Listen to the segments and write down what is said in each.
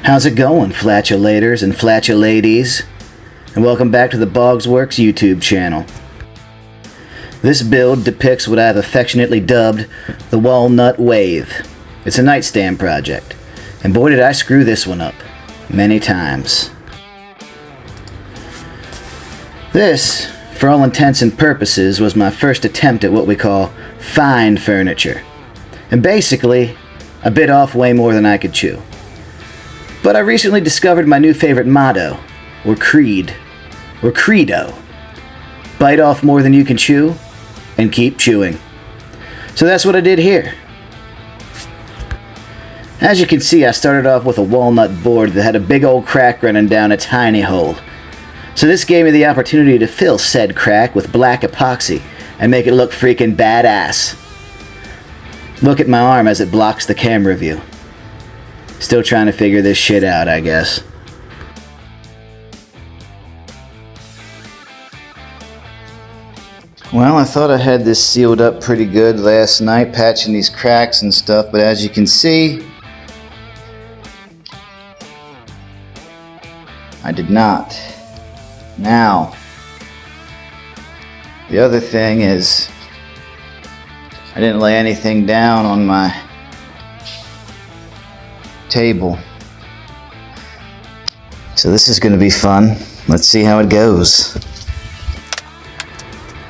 How's it going, flatulators and flatuladies? And welcome back to the Bogsworks YouTube channel. This build depicts what I've affectionately dubbed the Walnut Wave. It's a nightstand project, and boy did I screw this one up many times. This, for all intents and purposes, was my first attempt at what we call fine furniture, and basically, I bit off way more than I could chew. But I recently discovered my new favorite motto, or creed, or credo. Bite off more than you can chew, and keep chewing. So that's what I did here. As you can see, I started off with a walnut board that had a big old crack running down a tiny hole. So this gave me the opportunity to fill said crack with black epoxy and make it look freaking badass. Look at my arm as it blocks the camera view. Still trying to figure this shit out, I guess. Well, I thought I had this sealed up pretty good last night, patching these cracks and stuff, but as you can see, I did not. Now, the other thing is, I didn't lay anything down on my table. So this is going to be fun. Let's see how it goes.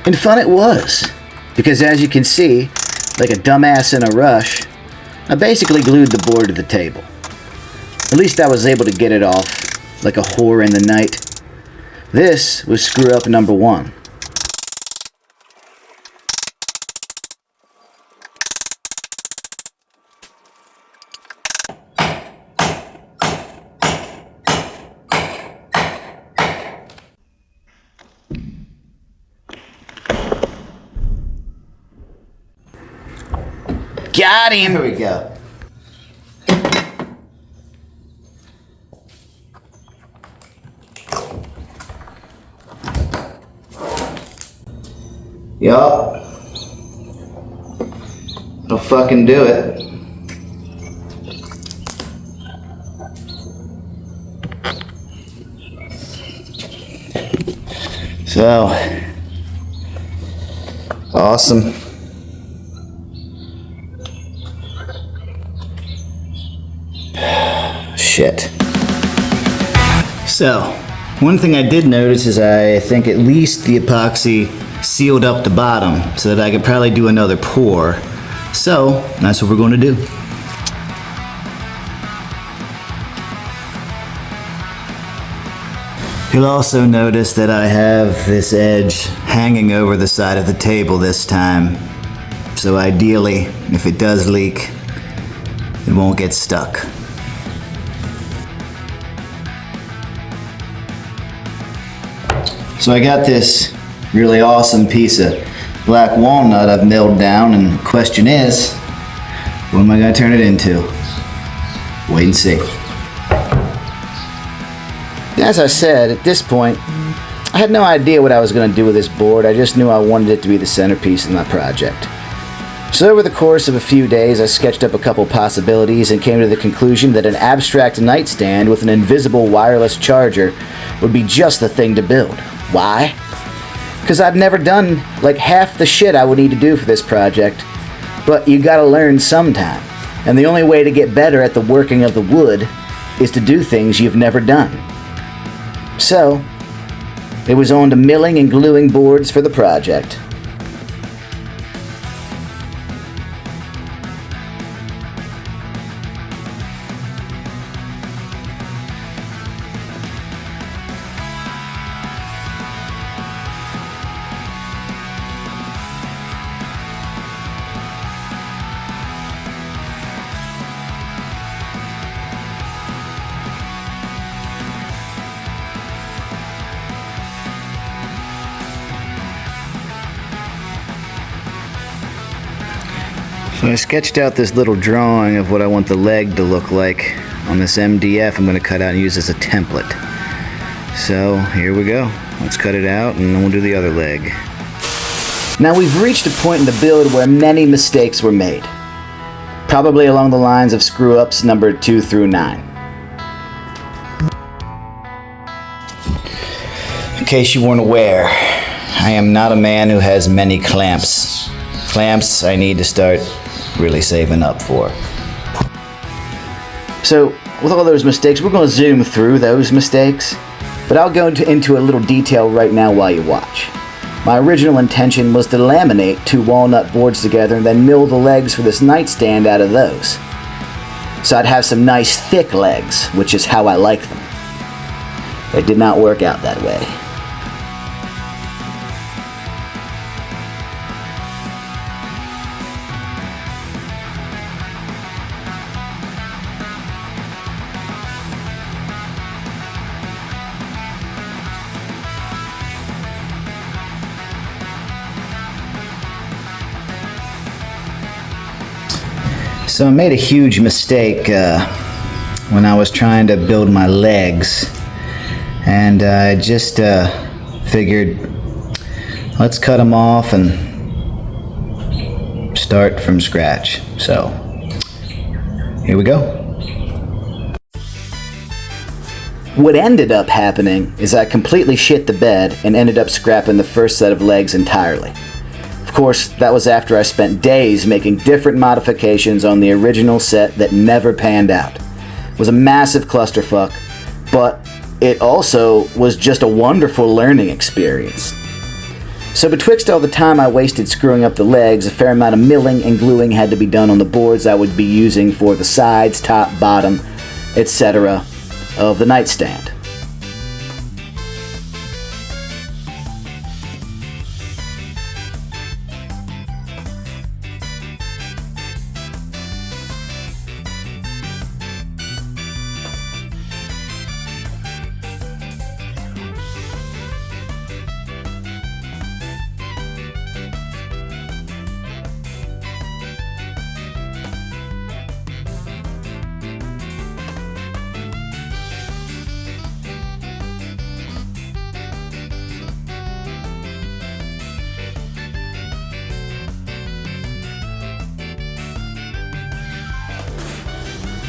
And fun it was, because as you can see, like a dumbass in a rush, I basically glued the board to the table. At least I was able to get it off like a whore in the night. This was screw up number one. Got him! Here we go. Yup. It'll fucking do it. So, awesome. Shit. So, one thing I did notice is I think at least the epoxy sealed up the bottom so that I could probably do another pour. So, that's what we're going to do. You'll also notice that I have this edge hanging over the side of the table this time. So ideally, if it does leak, it won't get stuck. So I got this really awesome piece of black walnut I've milled down, and the question is, what am I going to turn it into? Wait and see. As I said, at this point, I had no idea what I was going to do with this board. I just knew I wanted it to be the centerpiece of my project. So over the course of a few days, I sketched up a couple possibilities and came to the conclusion that an abstract nightstand with an invisible wireless charger would be just the thing to build. Why? Because I've never done like half the shit I would need to do for this project, but you gotta learn sometime. And the only way to get better at the working of the wood is to do things you've never done. So, it was on to milling and gluing boards for the project. So I sketched out this little drawing of what I want the leg to look like on this MDF I'm going to cut out and use as a template. So here we go. Let's cut it out and then we'll do the other leg. Now we've reached a point in the build where many mistakes were made. Probably along the lines of screw-ups numbered 2 through 9. In case you weren't aware, I am not a man who has many clamps. Clamps I need to start really saving up for. So, with all those mistakes, we're going to zoom through those mistakes, but I'll go into a little detail right now while you watch. My original intention was to laminate 2 walnut boards together and then mill the legs for this nightstand out of those. So I'd have some nice thick legs, which is how I like them. It did not work out that way. So I made a huge mistake when I was trying to build my legs, and I just figured, let's cut them off and start from scratch. So here we go. What ended up happening is I completely shit the bed and ended up scrapping the first set of legs entirely. Of course, that was after I spent days making different modifications on the original set that never panned out. It was a massive clusterfuck, but it also was just a wonderful learning experience. So betwixt all the time I wasted screwing up the legs, a fair amount of milling and gluing had to be done on the boards I would be using for the sides, top, bottom, etc. of the nightstand.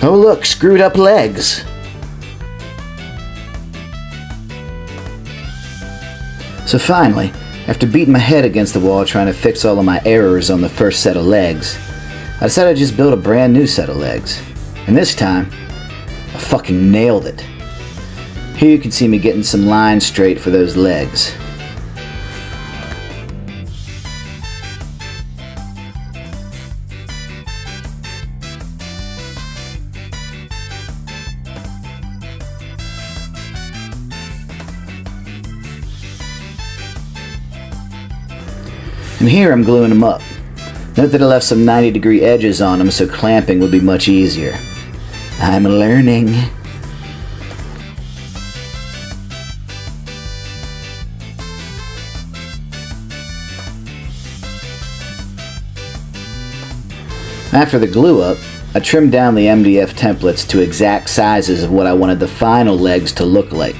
Oh look, screwed up legs. So finally, after beating my head against the wall trying to fix all of my errors on the first set of legs, I decided to just build a brand new set of legs. And this time, I fucking nailed it. Here you can see me getting some lines straight for those legs. And here I'm gluing them up. Note that I left some 90-degree edges on them so clamping would be much easier. I'm learning. After the glue up, I trimmed down the MDF templates to exact sizes of what I wanted the final legs to look like.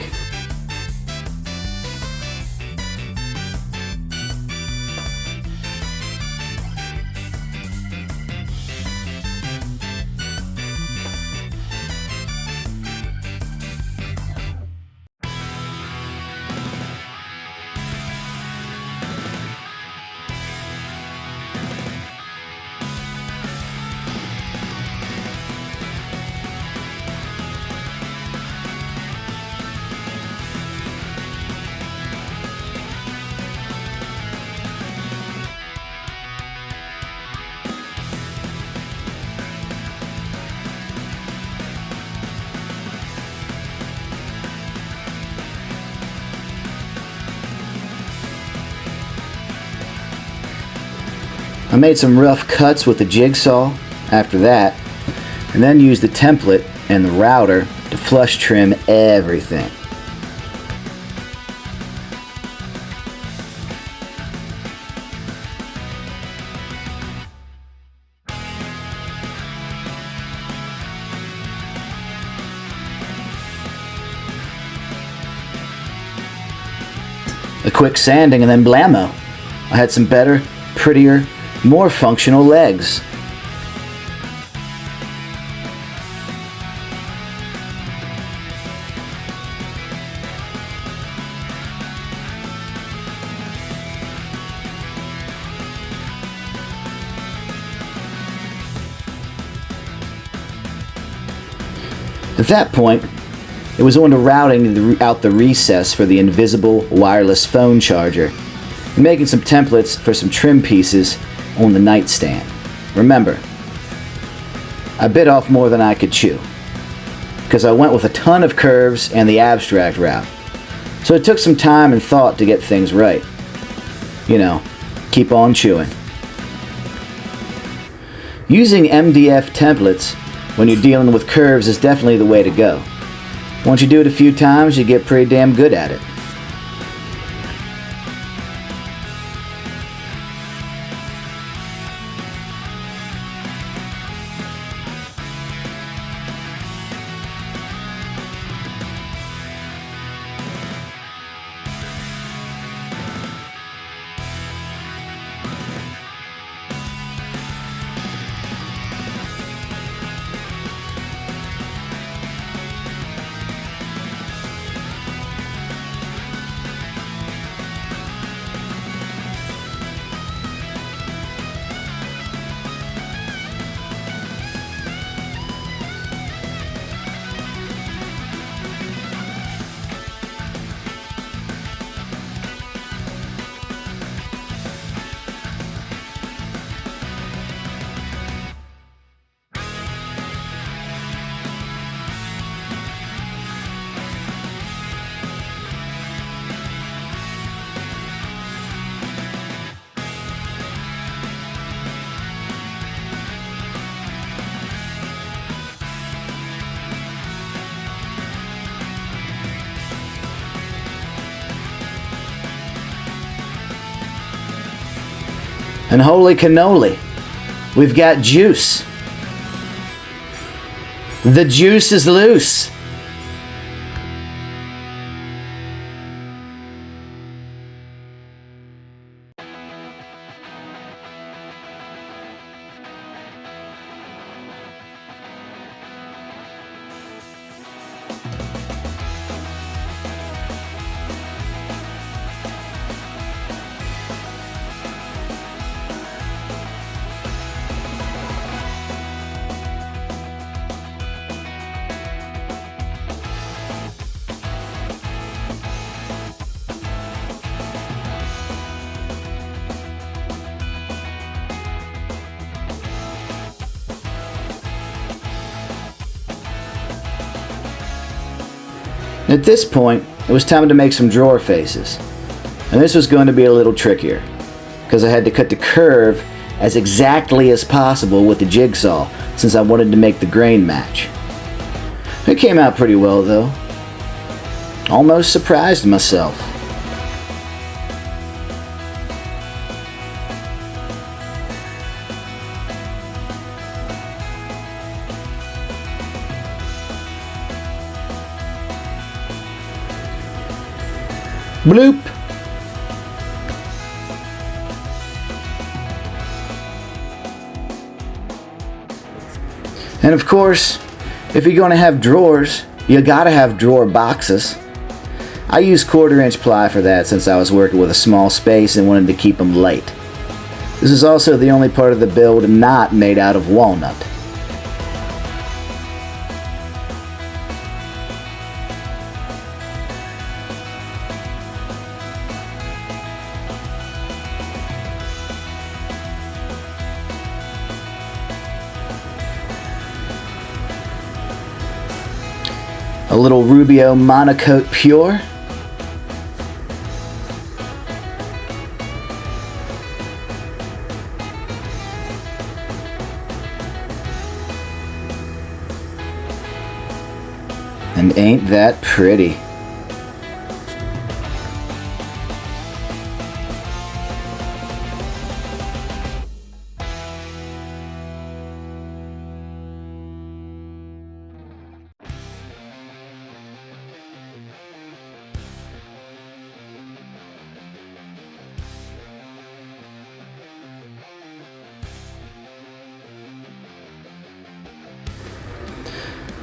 I made some rough cuts with the jigsaw after that, and then used the template and the router to flush trim everything. A quick sanding and then blammo. I had some better, prettier, more functional legs. At that point, it was on to routing out the recess for the invisible wireless phone charger and making some templates for some trim pieces on the nightstand. Remember, I bit off more than I could chew because I went with a ton of curves and the abstract route. So it took some time and thought to get things right. You know, keep on chewing. Using MDF templates when you're dealing with curves is definitely the way to go. Once you do it a few times, you get pretty damn good at it. And holy cannoli, we've got juice. The juice is loose. At this point, it was time to make some drawer faces. And this was going to be a little trickier, because I had to cut the curve as exactly as possible with the jigsaw, since I wanted to make the grain match. It came out pretty well though. Almost surprised myself. Bloop! And of course, if you're going to have drawers, you gotta have drawer boxes. I use 1/4" ply for that since I was working with a small space and wanted to keep them light. This is also the only part of the build not made out of walnut. A little Rubio Monocoat Pure. And ain't that pretty?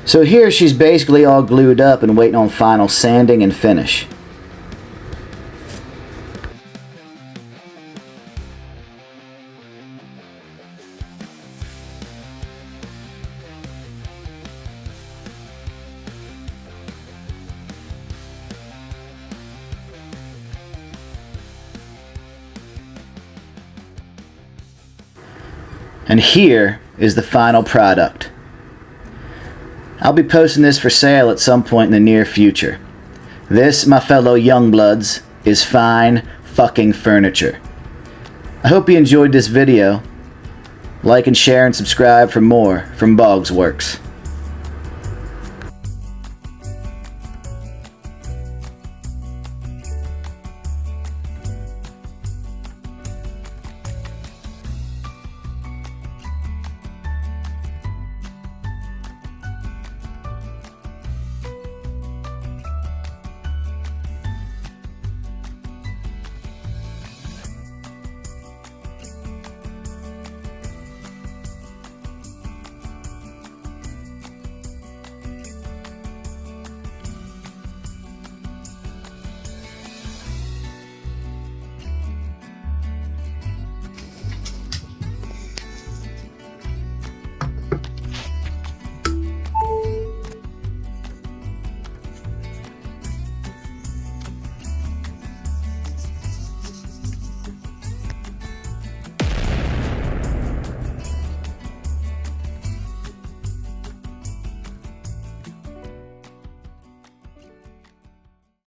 So here she's basically all glued up and waiting on final sanding and finish. And here is the final product. I'll be posting this for sale at some point in the near future. This, my fellow youngbloods, is fine fucking furniture. I hope you enjoyed this video. Like and share and subscribe for more from Boggs Works.